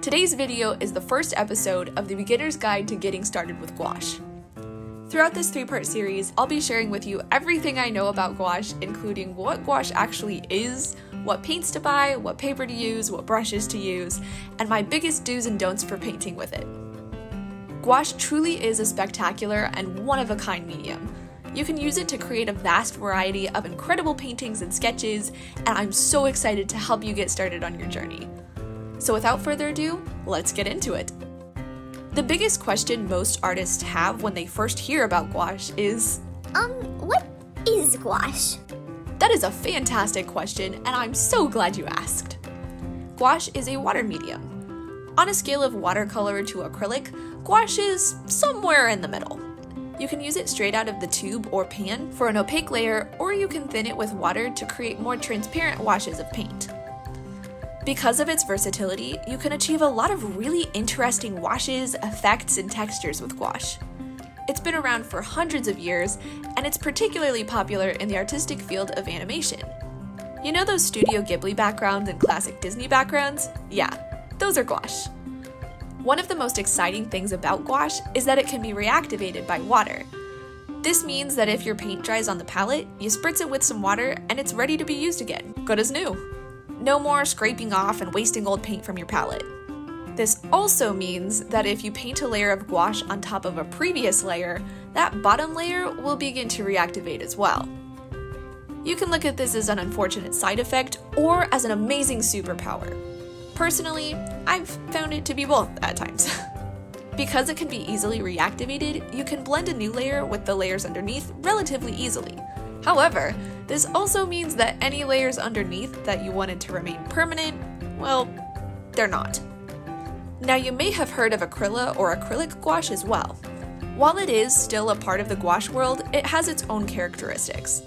Today's video is the first episode of the Beginner's Guide to Getting Started with Gouache. Throughout this 3-part series, I'll be sharing with you everything I know about gouache, including what gouache actually is, what paints to buy, what paper to use, what brushes to use, and my biggest do's and don'ts for painting with it. Gouache truly is a spectacular and one-of-a-kind medium. You can use it to create a vast variety of incredible paintings and sketches, and I'm so excited to help you get started on your journey. So without further ado, let's get into it. The biggest question most artists have when they first hear about gouache is, what is gouache? That is a fantastic question, and I'm so glad you asked. Gouache is a water medium. On a scale of watercolor to acrylic, gouache is somewhere in the middle. You can use it straight out of the tube or pan for an opaque layer, or you can thin it with water to create more transparent washes of paint. Because of its versatility, you can achieve a lot of really interesting washes, effects, and textures with gouache. It's been around for hundreds of years, and it's particularly popular in the artistic field of animation. You know those Studio Ghibli backgrounds and classic Disney backgrounds? Yeah, those are gouache. One of the most exciting things about gouache is that it can be reactivated by water. This means that if your paint dries on the palette, you spritz it with some water and it's ready to be used again, good as new. No more scraping off and wasting old paint from your palette. This also means that if you paint a layer of gouache on top of a previous layer, that bottom layer will begin to reactivate as well. You can look at this as an unfortunate side effect or as an amazing superpower. Personally, I've found it to be both at times. Because it can be easily reactivated, you can blend a new layer with the layers underneath relatively easily. However, this also means that any layers underneath that you wanted to remain permanent, well, they're not. Now you may have heard of Acryla or acrylic gouache as well. While it is still a part of the gouache world, it has its own characteristics.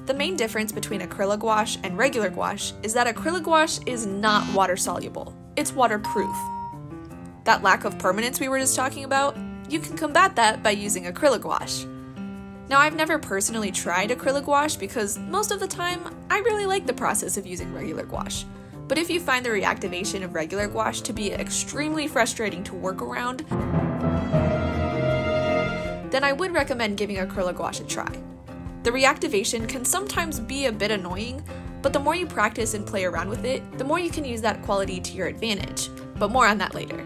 The main difference between Acryla gouache and regular gouache is that Acryla gouache is not water soluble, it's waterproof. That lack of permanence we were just talking about, you can combat that by using Acryla gouache. Now I've never personally tried Acryla gouache because most of the time I really like the process of using regular gouache. But if you find the reactivation of regular gouache to be extremely frustrating to work around, then I would recommend giving Acryla gouache a try. The reactivation can sometimes be a bit annoying, but the more you practice and play around with it, the more you can use that quality to your advantage, but more on that later.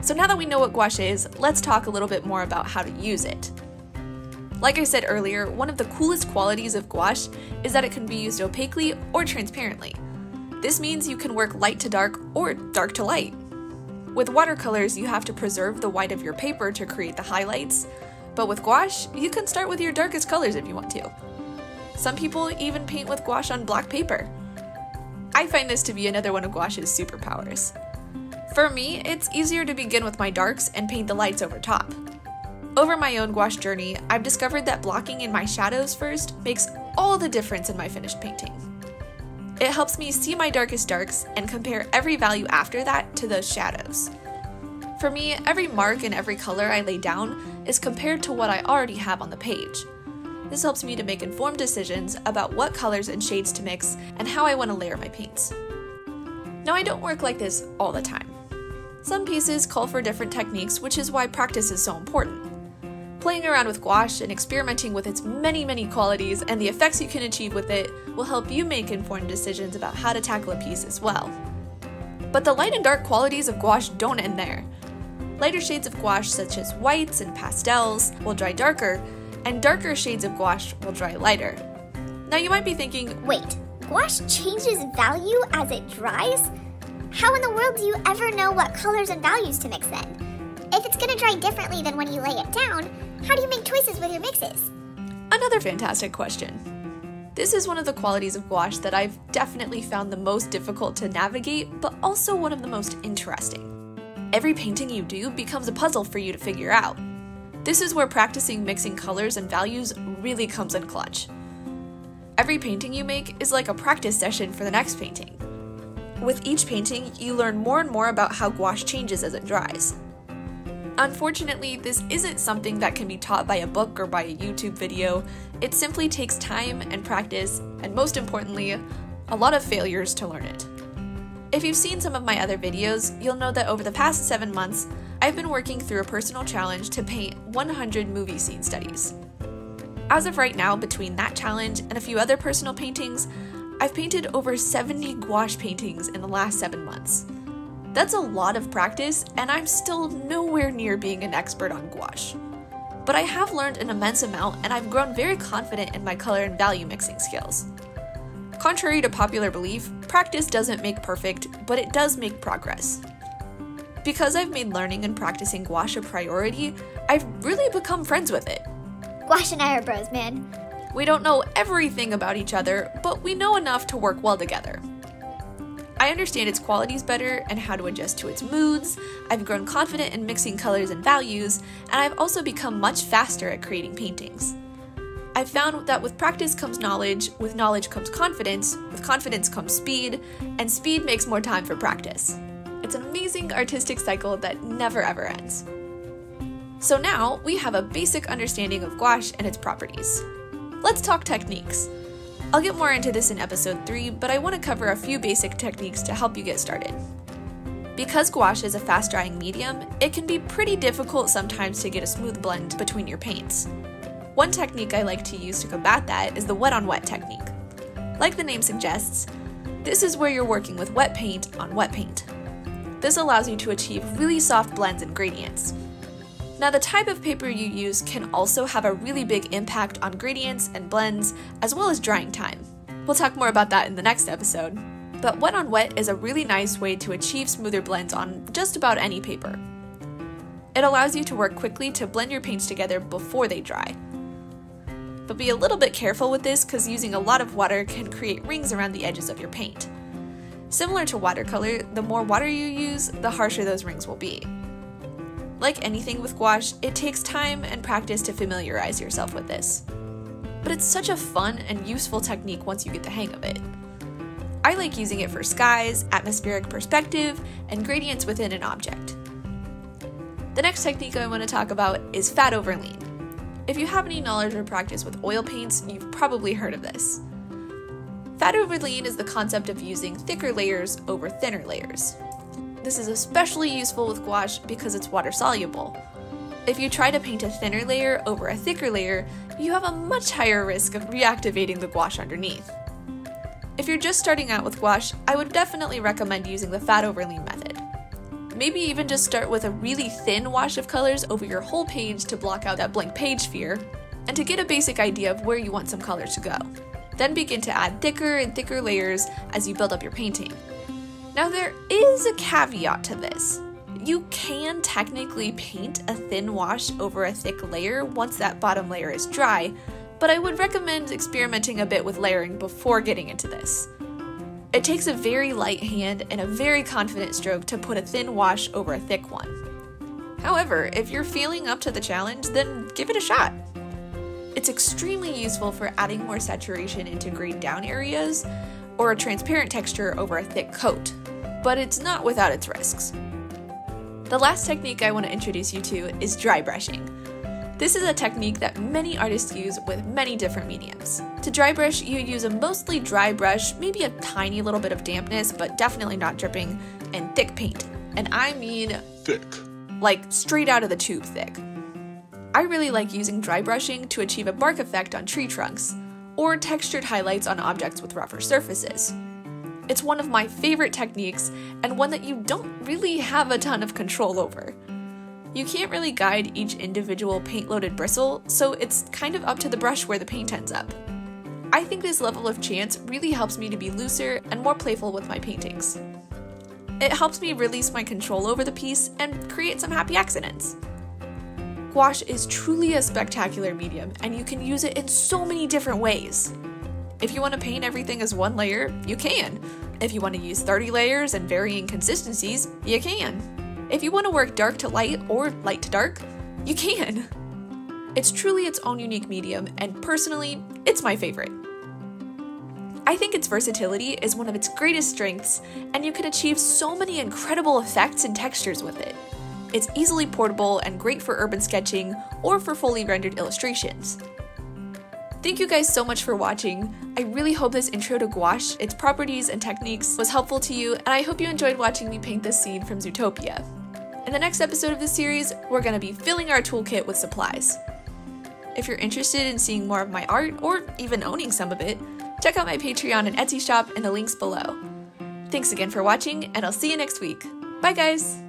So now that we know what gouache is, let's talk a little bit more about how to use it. Like I said earlier, one of the coolest qualities of gouache is that it can be used opaquely or transparently. This means you can work light to dark or dark to light. With watercolors, you have to preserve the white of your paper to create the highlights, but with gouache, you can start with your darkest colors if you want to. Some people even paint with gouache on black paper. I find this to be another one of gouache's superpowers. For me, it's easier to begin with my darks and paint the lights over top. Over my own gouache journey, I've discovered that blocking in my shadows first makes all the difference in my finished painting. It helps me see my darkest darks and compare every value after that to those shadows. For me, every mark and every color I lay down is compared to what I already have on the page. This helps me to make informed decisions about what colors and shades to mix and how I want to layer my paints. Now, I don't work like this all the time. Some pieces call for different techniques, which is why practice is so important. Playing around with gouache and experimenting with its many qualities and the effects you can achieve with it will help you make informed decisions about how to tackle a piece as well. But the light and dark qualities of gouache don't end there. Lighter shades of gouache such as whites and pastels will dry darker, and darker shades of gouache will dry lighter. Now you might be thinking, wait, gouache changes value as it dries? How in the world do you ever know what colors and values to mix then? If it's going to dry differently than when you lay it down, how do you make choices with your mixes? Another fantastic question. This is one of the qualities of gouache that I've definitely found the most difficult to navigate, but also one of the most interesting. Every painting you do becomes a puzzle for you to figure out. This is where practicing mixing colors and values really comes in clutch. Every painting you make is like a practice session for the next painting. With each painting, you learn more and more about how gouache changes as it dries. Unfortunately, this isn't something that can be taught by a book or by a YouTube video. It simply takes time and practice, and most importantly, a lot of failures to learn it. If you've seen some of my other videos, you'll know that over the past 7 months, I've been working through a personal challenge to paint 100 movie scene studies. As of right now, between that challenge and a few other personal paintings, I've painted over 70 gouache paintings in the last 7 months. That's a lot of practice, and I'm still nowhere near being an expert on gouache. But I have learned an immense amount, and I've grown very confident in my color and value mixing skills. Contrary to popular belief, practice doesn't make perfect, but it does make progress. Because I've made learning and practicing gouache a priority, I've really become friends with it. Gouache and I are bros, man. We don't know everything about each other, but we know enough to work well together. I understand its qualities better and how to adjust to its moods, I've grown confident in mixing colors and values, and I've also become much faster at creating paintings. I've found that with practice comes knowledge, with knowledge comes confidence, with confidence comes speed, and speed makes more time for practice. It's an amazing artistic cycle that never ever ends. So now, we have a basic understanding of gouache and its properties. Let's talk techniques. I'll get more into this in episode 3, but I want to cover a few basic techniques to help you get started. Because gouache is a fast-drying medium, it can be pretty difficult sometimes to get a smooth blend between your paints. One technique I like to use to combat that is the wet-on-wet technique. Like the name suggests, this is where you're working with wet paint on wet paint. This allows you to achieve really soft blends and gradients. Now, the type of paper you use can also have a really big impact on gradients and blends, as well as drying time. We'll talk more about that in the next episode. But wet on wet is a really nice way to achieve smoother blends on just about any paper. It allows you to work quickly to blend your paints together before they dry. But be a little bit careful with this because using a lot of water can create rings around the edges of your paint. Similar to watercolor, the more water you use, the harsher those rings will be. Like anything with gouache, it takes time and practice to familiarize yourself with this. But it's such a fun and useful technique once you get the hang of it. I like using it for skies, atmospheric perspective, and gradients within an object. The next technique I want to talk about is fat over lean. If you have any knowledge or practice with oil paints, you've probably heard of this. Fat over lean is the concept of using thicker layers over thinner layers. This is especially useful with gouache because it's water soluble. If you try to paint a thinner layer over a thicker layer, you have a much higher risk of reactivating the gouache underneath. If you're just starting out with gouache, I would definitely recommend using the fat over lean method. Maybe even just start with a really thin wash of colors over your whole page to block out that blank page fear, and to get a basic idea of where you want some colors to go. Then begin to add thicker and thicker layers as you build up your painting. Now there is a caveat to this. You can technically paint a thin wash over a thick layer once that bottom layer is dry, but I would recommend experimenting a bit with layering before getting into this. It takes a very light hand and a very confident stroke to put a thin wash over a thick one. However, if you're feeling up to the challenge, then give it a shot. It's extremely useful for adding more saturation into grayed down areas, or a transparent texture over a thick coat, but it's not without its risks. The last technique I want to introduce you to is dry brushing. This is a technique that many artists use with many different mediums. To dry brush, you use a mostly dry brush, maybe a tiny little bit of dampness, but definitely not dripping, and thick paint. And I mean thick. Like straight out of the tube thick. I really like using dry brushing to achieve a bark effect on tree trunks, or textured highlights on objects with rougher surfaces. It's one of my favorite techniques, and one that you don't really have a ton of control over. You can't really guide each individual paint-loaded bristle, so it's kind of up to the brush where the paint ends up. I think this level of chance really helps me to be looser and more playful with my paintings. It helps me release my control over the piece and create some happy accidents. Gouache is truly a spectacular medium, and you can use it in so many different ways. If you want to paint everything as one layer, you can. If you want to use 30 layers and varying consistencies, you can. If you want to work dark to light or light to dark, you can. It's truly its own unique medium, and personally, it's my favorite. I think its versatility is one of its greatest strengths, and you can achieve so many incredible effects and textures with it. It's easily portable and great for urban sketching or for fully rendered illustrations. Thank you guys so much for watching. I really hope this intro to gouache, its properties and techniques, was helpful to you, and I hope you enjoyed watching me paint this scene from Zootopia. In the next episode of this series, we're going to be filling our toolkit with supplies. If you're interested in seeing more of my art, or even owning some of it, check out my Patreon and Etsy shop in the links below. Thanks again for watching, and I'll see you next week. Bye guys!